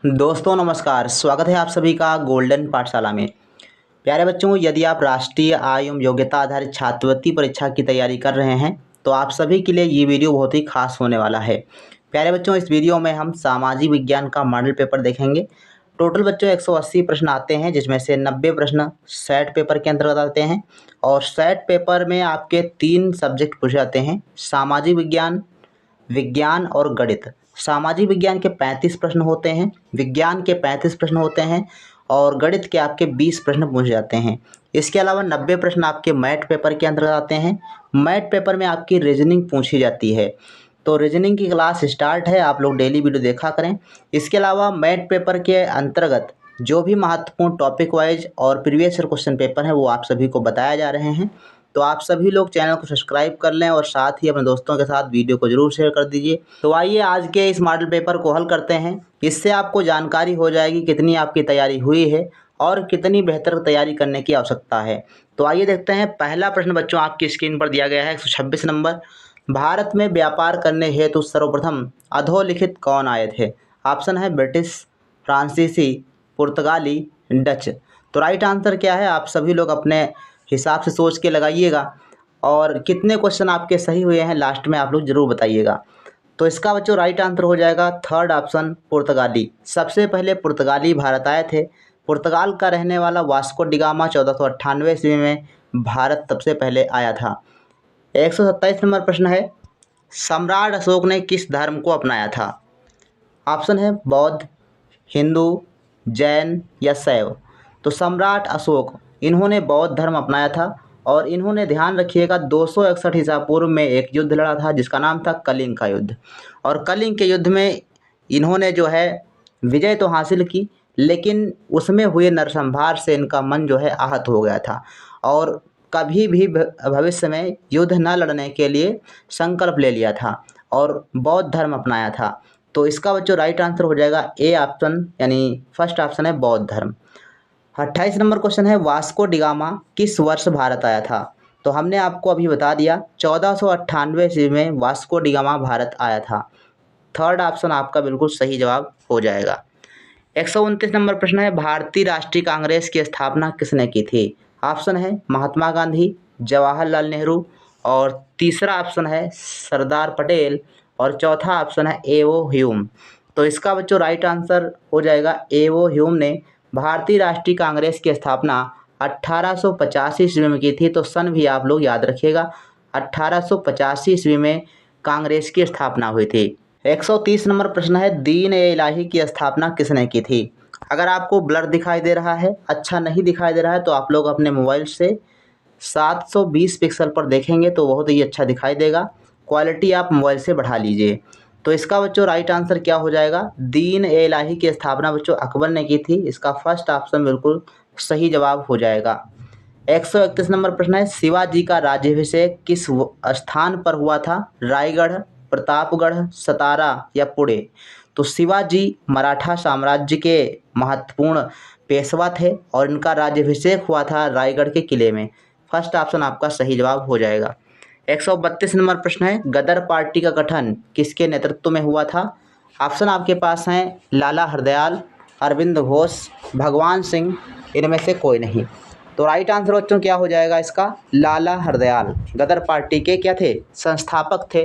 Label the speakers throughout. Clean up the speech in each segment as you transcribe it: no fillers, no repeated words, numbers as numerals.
Speaker 1: दोस्तों नमस्कार, स्वागत है आप सभी का गोल्डन पाठशाला में। प्यारे बच्चों, यदि आप राष्ट्रीय आय एवं योग्यता आधारित छात्रवृत्ति परीक्षा की तैयारी कर रहे हैं तो आप सभी के लिए ये वीडियो बहुत ही खास होने वाला है। प्यारे बच्चों, इस वीडियो में हम सामाजिक विज्ञान का मॉडल पेपर देखेंगे। टोटल बच्चों 180 प्रश्न आते हैं, जिसमें से 90 प्रश्न सेट पेपर के अंतर्गत आते हैं। और सेट पेपर में आपके 3 सब्जेक्ट पूछे जाते हैं: सामाजिक विज्ञान, विज्ञान और गणित। सामाजिक विज्ञान के 35 प्रश्न होते हैं, विज्ञान के 35 प्रश्न होते हैं और गणित के आपके 20 प्रश्न पूछे जाते हैं। इसके अलावा 90 प्रश्न आपके मैथ पेपर के अंतर्गत आते हैं। मैथ पेपर में आपकी रीजनिंग पूछी जाती है, तो रीजनिंग की क्लास स्टार्ट है, आप लोग डेली वीडियो देखा करें। इसके अलावा मैथ पेपर के अंतर्गत जो भी महत्वपूर्ण टॉपिक वाइज और प्रीवियस ईयर क्वेश्चन पेपर है वो आप सभी को बताया जा रहे हैं। तो आप सभी लोग चैनल को सब्सक्राइब कर लें और साथ ही अपने दोस्तों के साथ वीडियो को जरूर शेयर कर दीजिए। तो आइए आज के इस मॉडल पेपर को हल करते हैं। इससे आपको जानकारी हो जाएगी कितनी आपकी तैयारी हुई है और कितनी बेहतर तैयारी करने की आवश्यकता है। तो आइए देखते हैं। पहला प्रश्न बच्चों आपकी स्क्रीन पर दिया गया है, 126 नंबर। भारत में व्यापार करने हेतु सर्वप्रथम अधोलिखित कौन आए थे? ऑप्शन है ब्रिटिश, फ्रांसीसी, पुर्तगाली, डच। तो राइट आंसर क्या है आप सभी लोग अपने हिसाब से सोच के लगाइएगा और कितने क्वेश्चन आपके सही हुए हैं लास्ट में आप लोग जरूर बताइएगा। तो इसका बच्चों राइट आंसर हो जाएगा थर्ड ऑप्शन, पुर्तगाली। सबसे पहले पुर्तगाली भारत आए थे। पुर्तगाल का रहने वाला वास्को डिगामा 1498 ईस्वी में भारत सबसे पहले आया था। 127 नंबर प्रश्न है, सम्राट अशोक ने किस धर्म को अपनाया था? ऑप्शन है बौद्ध, हिंदू, जैन या शैव। तो सम्राट अशोक इन्होंने बौद्ध धर्म अपनाया था और इन्होंने, ध्यान रखिएगा, 261 ईसा पूर्व में एक युद्ध लड़ा था जिसका नाम था कलिंग का युद्ध। और कलिंग के युद्ध में इन्होंने जो है विजय तो हासिल की, लेकिन उसमें हुए नरसंहार से इनका मन जो है आहत हो गया था और कभी भी भविष्य में युद्ध न लड़ने के लिए संकल्प ले लिया था और बौद्ध धर्म अपनाया था। तो इसका बच्चों राइट आंसर हो जाएगा ए ऑप्शन, यानी फर्स्ट ऑप्शन है बौद्ध धर्म। 28 नंबर क्वेश्चन है, वास्को डिगामा किस वर्ष भारत आया था? तो हमने आपको अभी बता दिया 1498 ईस्वी में वास्को डिगामा भारत आया था। थर्ड ऑप्शन आपका बिल्कुल सही जवाब हो जाएगा। 129 नंबर प्रश्न है, भारतीय राष्ट्रीय कांग्रेस की स्थापना किसने की थी? ऑप्शन है महात्मा गांधी, जवाहरलाल नेहरू और तीसरा ऑप्शन है सरदार पटेल और चौथा ऑप्शन है एवो ह्यूम। तो इसका बच्चों राइट आंसर हो जाएगा एवो ह्यूम ने भारतीय राष्ट्रीय कांग्रेस की स्थापना 1885 ईस्वी में की थी। तो सन भी आप लोग याद रखिएगा, 1885 ईस्वी में कांग्रेस की स्थापना हुई थी। 130 नंबर प्रश्न है, दीन ए इलाही की स्थापना किसने की थी? अगर आपको ब्लर दिखाई दे रहा है, अच्छा नहीं दिखाई दे रहा है, तो आप लोग अपने मोबाइल से 720 पिक्सल पर देखेंगे तो बहुत ही अच्छा दिखाई देगा। क्वालिटी आप मोबाइल से बढ़ा लीजिए। तो इसका बच्चों राइट आंसर क्या हो जाएगा? दीन ए इलाही की स्थापना बच्चों अकबर ने की थी। इसका फर्स्ट ऑप्शन बिल्कुल सही जवाब हो जाएगा। 131 नंबर प्रश्न है, शिवाजी का राज्याभिषेक किस स्थान पर हुआ था? रायगढ़, प्रतापगढ़, सतारा या पुणे। तो शिवाजी मराठा साम्राज्य के महत्वपूर्ण पेशवा थे और इनका राज्याभिषेक हुआ था रायगढ़ के किले में। फर्स्ट ऑप्शन आपका सही जवाब हो जाएगा। 132 नंबर प्रश्न है, गदर पार्टी का गठन किसके नेतृत्व में हुआ था? ऑप्शन आपके पास हैं लाला हरदयाल, अरविंद घोष, भगवान सिंह, इनमें से कोई नहीं। तो राइट आंसर बच्चों क्या हो जाएगा इसका? लाला हरदयाल गदर पार्टी के क्या थे? संस्थापक थे।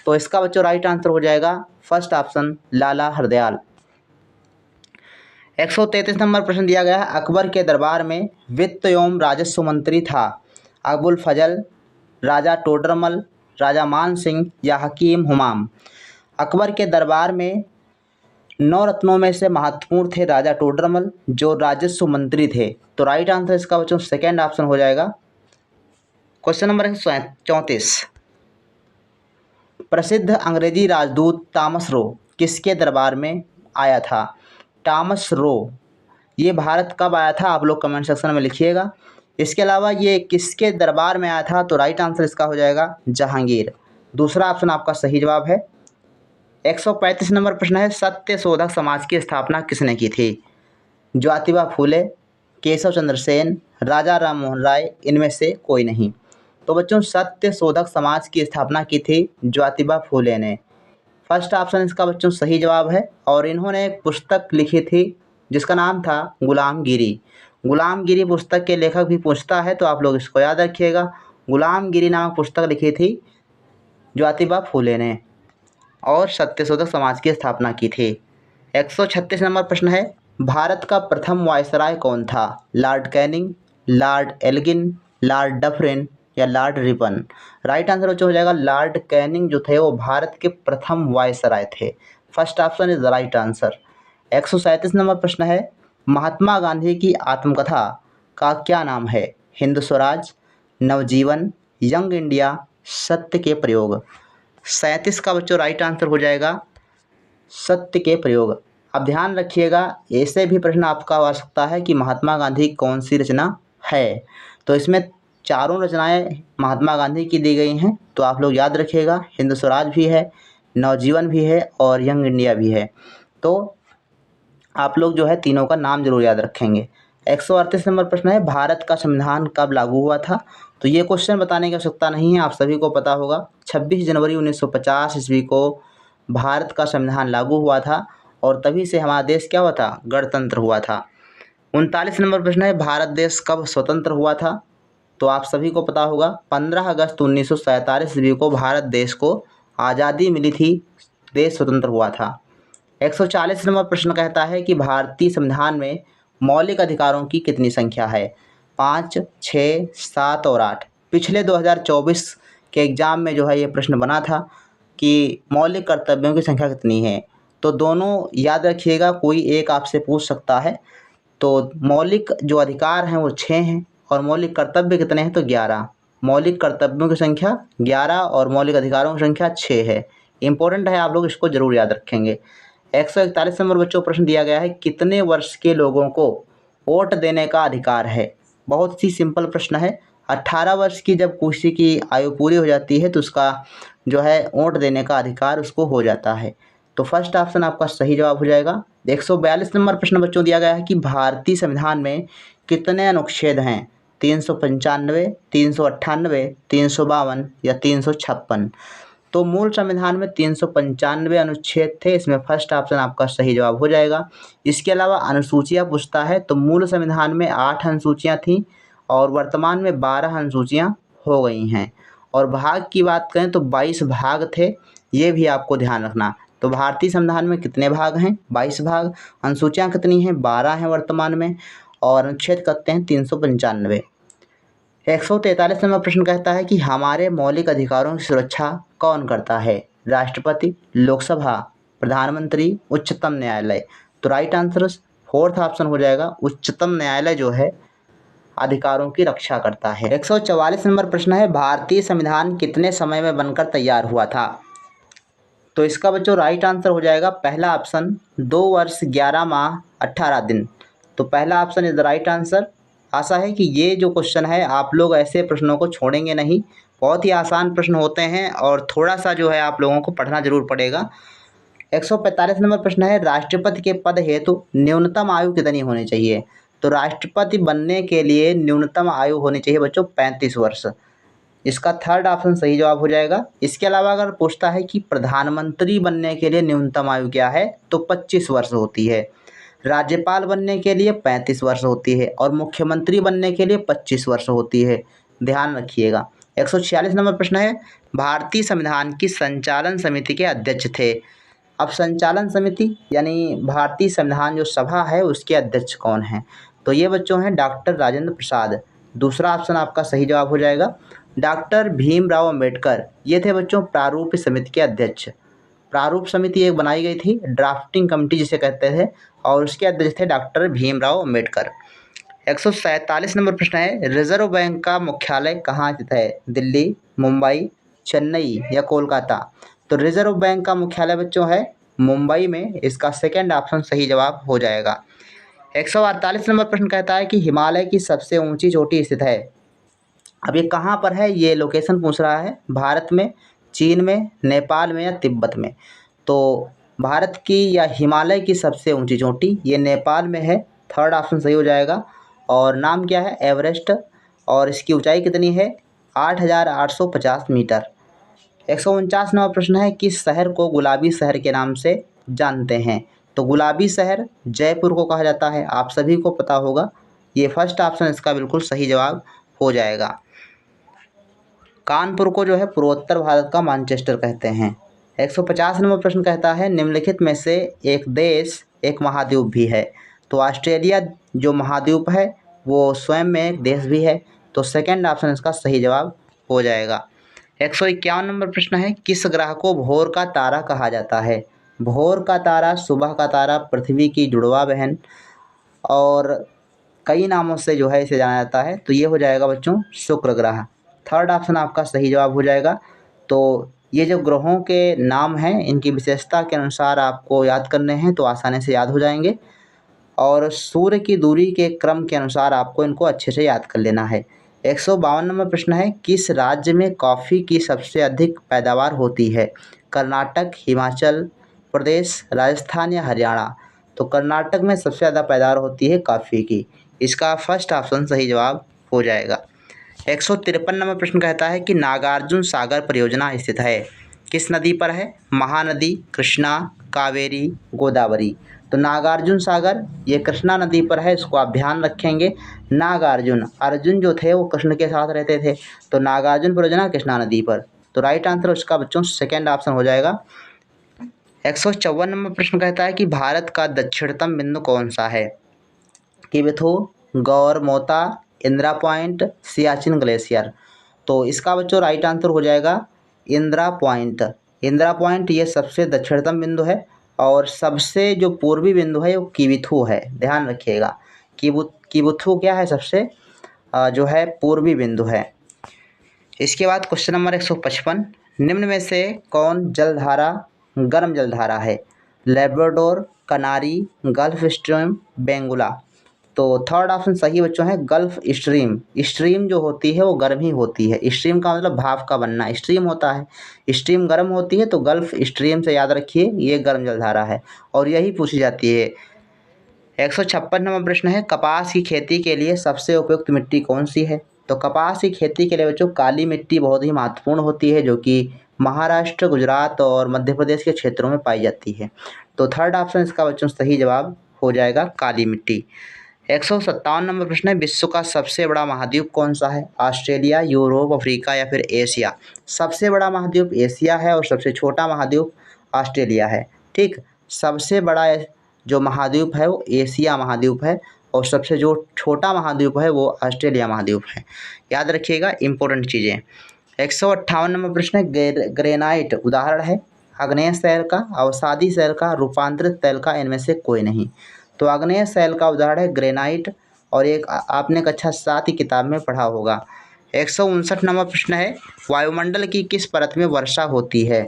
Speaker 1: तो इसका बच्चों राइट आंसर हो जाएगा फर्स्ट ऑप्शन लाला हरदयाल। 133 नंबर प्रश्न दिया गया है, अकबर के दरबार में वित्त एवं राजस्व मंत्री था अबुल फजल, राजा टोडरमल, राजा मान सिंह या हकीम हुमाम। अकबर के दरबार में 9 रत्नों में से महत्वपूर्ण थे राजा टोडरमल, जो राजस्व मंत्री थे। तो राइट आंसर इसका बच्चों सेकेंड ऑप्शन हो जाएगा। क्वेश्चन नंबर 34, प्रसिद्ध अंग्रेजी राजदूत थॉमस रो किसके दरबार में आया था? थॉमस रो ये भारत कब आया था? आप लोग कमेंट सेक्शन में लिखिएगा। इसके अलावा ये किसके दरबार में आया था? तो राइट आंसर इसका हो जाएगा जहांगीर। दूसरा ऑप्शन आपका सही जवाब है। 135 नंबर प्रश्न है, सत्य शोधक समाज की स्थापना किसने की थी? ज्योतिबा फूले, केशव चंद्र सेन, राजा राम मोहन राय, इनमें से कोई नहीं। तो बच्चों सत्य शोधक समाज की स्थापना की थी ज्योतिबा फूले ने। फर्स्ट ऑप्शन इसका बच्चों सही जवाब है। और इन्होंने एक पुस्तक लिखी थी जिसका नाम था गुलामगिरी। गुलामगिरी पुस्तक के लेखक भी पूछता है तो आप लोग इसको याद रखिएगा। गुलामगिरी नामक पुस्तक लिखी थी ज्योतिबा फूले ने और सत्यशोधक समाज की स्थापना की थी। 136 नंबर प्रश्न है, भारत का प्रथम वायसराय कौन था? Lord Canning, Lord Elgin, Lord Dufferin या लॉर्ड रिपन? राइट आंसर बच्चों हो जाएगा लॉर्ड कैनिंग जो थे वो भारत के प्रथम वायसराय थे। First option is the right answer. 137 number प्रश्न है, महात्मा गांधी की आत्मकथा का क्या नाम है? हिंद स्वराज, नवजीवन, यंग इंडिया, सत्य के प्रयोग? 37 का बच्चों राइट आंसर हो जाएगा सत्य के प्रयोग। अब ध्यान रखिएगा, ऐसे भी प्रश्न आपका आ सकता है कि महात्मा गांधी कौन सी रचना है। तो इसमें चारों रचनाएं महात्मा गांधी की दी गई हैं, तो आप लोग याद रखिएगा हिंद स्वराज भी है, नवजीवन भी है और यंग इंडिया भी है। तो आप लोग जो है तीनों का नाम जरूर याद रखेंगे। 138 नंबर प्रश्न है, भारत का संविधान कब लागू हुआ था? तो ये क्वेश्चन बताने की आवश्यकता नहीं है, आप सभी को पता होगा। 26 जनवरी 1950 ईस्वी को भारत का संविधान लागू हुआ था और तभी से हमारा देश क्या हुआ था? गणतंत्र हुआ था। 39 नंबर प्रश्न है, भारत देश कब स्वतंत्र हुआ था? तो आप सभी को पता होगा 15 अगस्त 1947 ईस्वी को भारत देश को आज़ादी मिली थी, देश स्वतंत्र हुआ था। 140 नंबर प्रश्न कहता है कि भारतीय संविधान में मौलिक अधिकारों की कितनी संख्या है? 5, 6, 7 और 8। पिछले 2024 के एग्ज़ाम में जो है ये प्रश्न बना था कि मौलिक कर्तव्यों की संख्या कितनी है। तो दोनों याद रखिएगा, कोई एक आपसे पूछ सकता है। तो मौलिक जो अधिकार हैं वो 6 हैं और मौलिक कर्तव्य कितने हैं? तो 11। मौलिक कर्तव्यों की संख्या 11 और मौलिक अधिकारों की संख्या 6 है। इंपॉर्टेंट है, आप लोग इसको जरूर याद रखेंगे। 141 नंबर बच्चों प्रश्न दिया गया है, कितने वर्ष के लोगों को वोट देने का अधिकार है? बहुत ही सिंपल प्रश्न है। 18 वर्ष की जब किसी की आयु पूरी हो जाती है तो उसका जो है वोट देने का अधिकार उसको हो जाता है। तो फर्स्ट ऑप्शन आपका सही जवाब हो जाएगा। 142 नंबर प्रश्न बच्चों दिया गया है कि भारतीय संविधान में कितने अनुच्छेद हैं? 395, 398, 352 या 356? तो मूल संविधान में 395 अनुच्छेद थे, इसमें फर्स्ट ऑप्शन आपका सही जवाब हो जाएगा। इसके अलावा अनुसूचियाँ पूछता है तो मूल संविधान में 8 अनुसूचियाँ थीं और वर्तमान में 12 अनुसूचियाँ हो गई हैं। और भाग की बात करें तो 22 भाग थे, ये भी आपको ध्यान रखना। तो भारतीय संविधान में कितने भाग हैं? 22 भाग। अनुसूचियाँ कितनी हैं? 12 हैं वर्तमान में और अनुच्छेद कहते हैं 395। 143 नंबर प्रश्न कहता है कि हमारे मौलिक अधिकारों की सुरक्षा कौन करता है? राष्ट्रपति, लोकसभा, प्रधानमंत्री, उच्चतम न्यायालय? तो राइट आंसर फोर्थ ऑप्शन हो जाएगा, उच्चतम न्यायालय जो है अधिकारों की रक्षा करता है। 144 नंबर प्रश्न है, भारतीय संविधान कितने समय में बनकर तैयार हुआ था? तो इसका बच्चों राइट आंसर हो जाएगा पहला ऑप्शन 2 वर्ष 11 माह 18 दिन। तो पहला option is the right answer. आशा है कि ये जो क्वेश्चन है आप लोग ऐसे प्रश्नों को छोड़ेंगे नहीं, बहुत ही आसान प्रश्न होते हैं और थोड़ा सा जो है आप लोगों को पढ़ना जरूर पड़ेगा। 145 नंबर प्रश्न है, राष्ट्रपति के पद हेतु न्यूनतम आयु कितनी होनी चाहिए? तो राष्ट्रपति बनने के लिए न्यूनतम आयु होनी चाहिए बच्चों 35 वर्ष। इसका थर्ड ऑप्शन सही जवाब हो जाएगा। इसके अलावा अगर पूछता है कि प्रधानमंत्री बनने के लिए न्यूनतम आयु क्या है, तो 25 वर्ष होती है। राज्यपाल बनने के लिए 35 वर्ष होती है और मुख्यमंत्री बनने के लिए 25 वर्ष होती है, ध्यान रखिएगा। 146 नंबर प्रश्न है, भारतीय संविधान की संचालन समिति के अध्यक्ष थे? अब संचालन समिति यानी भारतीय संविधान जो सभा है उसके अध्यक्ष कौन हैं? तो ये बच्चों हैं डॉक्टर राजेंद्र प्रसाद। दूसरा ऑप्शन आपका सही जवाब हो जाएगा। डॉक्टर भीमराव अंबेडकर ये थे बच्चों प्रारूप समिति के अध्यक्ष। प्रारूप समिति एक बनाई गई थी, ड्राफ्टिंग कमेटी जिसे कहते थे, और उसके अध्यक्ष थे डॉक्टर भीमराव अंबेडकर। 147 नंबर प्रश्न है, रिजर्व बैंक का मुख्यालय कहाँ स्थित है? दिल्ली, मुंबई, चेन्नई या कोलकाता? तो रिजर्व बैंक का मुख्यालय बच्चों है मुंबई में, इसका सेकंड ऑप्शन सही जवाब हो जाएगा। 148 नंबर प्रश्न कहता है कि हिमालय की सबसे ऊंची चोटी स्थित है? अब ये कहाँ पर है, ये लोकेशन पूछ रहा है। भारत में, चीन में, नेपाल में या तिब्बत में? तो भारत की या हिमालय की सबसे ऊंची चोटी ये नेपाल में है, थर्ड ऑप्शन सही हो जाएगा। और नाम क्या है? एवरेस्ट। और इसकी ऊंचाई कितनी है? 8,850 मीटर। 149 नंबर प्रश्न है, किस शहर को गुलाबी शहर के नाम से जानते हैं? तो गुलाबी शहर जयपुर को कहा जाता है, आप सभी को पता होगा। ये फर्स्ट ऑप्शन इसका बिल्कुल सही जवाब हो जाएगा। कानपुर को जो है पूर्वोत्तर भारत का मैनचेस्टर कहते हैं। 150 नंबर प्रश्न कहता है, निम्नलिखित में से एक देश एक महाद्वीप भी है। तो ऑस्ट्रेलिया जो महाद्वीप है वो स्वयं में एक देश भी है, तो सेकंड ऑप्शन इसका सही जवाब हो जाएगा। 151 नंबर प्रश्न है, किस ग्रह को भोर का तारा कहा जाता है? भोर का तारा, सुबह का तारा, पृथ्वी की जुड़वा बहन और कई नामों से जो है इसे जाना जाता है। तो ये हो जाएगा बच्चों शुक्र ग्रह। थर्ड ऑप्शन आपका सही जवाब हो जाएगा। तो ये जो ग्रहों के नाम हैं इनकी विशेषता के अनुसार आपको याद करने हैं, तो आसानी से याद हो जाएंगे और सूर्य की दूरी के क्रम के अनुसार आपको इनको अच्छे से याद कर लेना है। 152 नंबर प्रश्न है, किस राज्य में कॉफ़ी की सबसे अधिक पैदावार होती है? कर्नाटक, हिमाचल प्रदेश, राजस्थान या हरियाणा? तो कर्नाटक में सबसे ज़्यादा पैदावार होती है कॉफ़ी की, इसका फर्स्ट ऑप्शन सही जवाब हो जाएगा। 153 नंबर प्रश्न कहता है कि नागार्जुन सागर परियोजना स्थित है, किस नदी पर है? महानदी, कृष्णा, कावेरी, गोदावरी? तो नागार्जुन सागर ये कृष्णा नदी पर है, इसको आप ध्यान रखेंगे। नागार्जुन, अर्जुन जो थे वो कृष्ण के साथ रहते थे, तो नागार्जुन परियोजना कृष्णा नदी पर। तो राइट आंसर उसका बच्चों सेकंड ऑप्शन हो जाएगा। 154 नंबर प्रश्न कहता है कि भारत का दक्षिणतम बिंदु कौन सा है? किबिथू, गौर मोता, इंदिरा पॉइंट, सियाचिन ग्लेशियर? तो इसका बच्चों राइट आंसर हो जाएगा इंदिरा पॉइंट। इंदिरा पॉइंट ये सबसे दक्षिणतम बिंदु है और सबसे जो पूर्वी बिंदु है वो किबिथू है, ध्यान रखिएगा। किबिथू क्या है? सबसे जो है पूर्वी बिंदु है। इसके बाद क्वेश्चन नंबर 155, निम्न में से कौन जलधारा गर्म जलधारा है? लेब्राडोर, कनारी, गल्फ स्ट्रीम, बेंगुला? तो थर्ड ऑप्शन सही बच्चों है गल्फ स्ट्रीम। स्ट्रीम जो होती है वो गर्म ही होती है, स्ट्रीम का मतलब भाप का बनना, स्ट्रीम होता है, स्ट्रीम गर्म होती है, तो गल्फ स्ट्रीम से याद रखिए ये गर्म जलधारा है और यही पूछी जाती है। 156 नंबर प्रश्न है, कपास की खेती के लिए सबसे उपयुक्त मिट्टी कौन सी है? तो कपास की खेती के लिए बच्चों काली मिट्टी बहुत ही महत्वपूर्ण होती है, जो कि महाराष्ट्र, गुजरात और मध्य प्रदेश के क्षेत्रों में पाई जाती है। तो थर्ड ऑप्शन इसका बच्चों सही जवाब हो जाएगा काली मिट्टी। 157 नंबर प्रश्न है, विश्व का सबसे बड़ा महाद्वीप कौन सा है? ऑस्ट्रेलिया, यूरोप, अफ्रीका या फिर एशिया? सबसे बड़ा महाद्वीप एशिया है और सबसे छोटा महाद्वीप ऑस्ट्रेलिया है। ठीक, सबसे बड़ा जो महाद्वीप है वो एशिया महाद्वीप है और सबसे जो छोटा महाद्वीप है वो ऑस्ट्रेलिया महाद्वीप है, याद रखिएगा इंपॉर्टेंट चीज़ें। 158 नंबर प्रश्न है, ग्रेनाइट उदाहरण है आग्नेय शैल का, अवसादी शैल का, रूपांतरित शैल का, इनमें से कोई नहीं? तो आग्नेय शैल का उदाहरण है ग्रेनाइट और एक आपने कक्षा 7 की किताब में पढ़ा होगा। 159 नंबर प्रश्न है, वायुमंडल की किस परत में वर्षा होती है?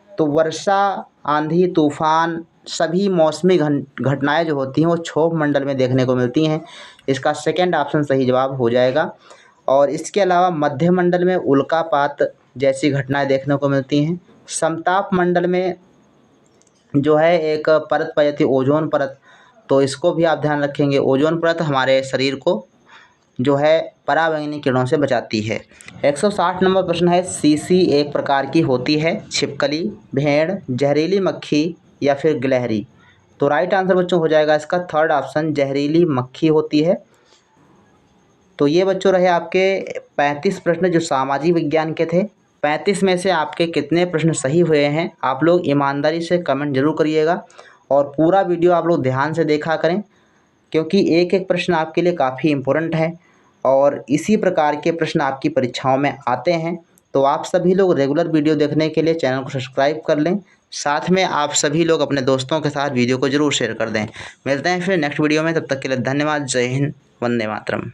Speaker 1: तो वर्षा, आंधी, तूफान, सभी मौसमी घटनाएं जो होती हैं वो क्षोभ मंडल में देखने को मिलती हैं, इसका सेकंड ऑप्शन सही जवाब हो जाएगा। और इसके अलावा मध्य मंडल में उल्कापात जैसी घटनाएं देखने को मिलती हैं। समताप मंडल में जो है एक परत पाई जाती है ओजोन परत, तो इसको भी आप ध्यान रखेंगे। ओजोन परत हमारे शरीर को जो है पराबैंगनी किरणों से बचाती है। 160 नंबर प्रश्न है, सीसी एक प्रकार की होती है, छिपकली, भेड़, जहरीली मक्खी या फिर गिलहरी? तो राइट आंसर बच्चों हो जाएगा इसका थर्ड ऑप्शन, जहरीली मक्खी होती है। तो ये बच्चों रहे आपके 35 प्रश्न जो सामाजिक विज्ञान के थे। 35 में से आपके कितने प्रश्न सही हुए हैं आप लोग ईमानदारी से कमेंट जरूर करिएगा और पूरा वीडियो आप लोग ध्यान से देखा करें, क्योंकि एक एक प्रश्न आपके लिए काफ़ी इम्पोर्टेंट है और इसी प्रकार के प्रश्न आपकी परीक्षाओं में आते हैं। तो आप सभी लोग रेगुलर वीडियो देखने के लिए चैनल को सब्सक्राइब कर लें, साथ में आप सभी लोग अपने दोस्तों के साथ वीडियो को ज़रूर शेयर कर दें। मिलते हैं फिर नेक्स्ट वीडियो में, तब तक के लिए धन्यवाद। जय हिंद, वंदे मातरम।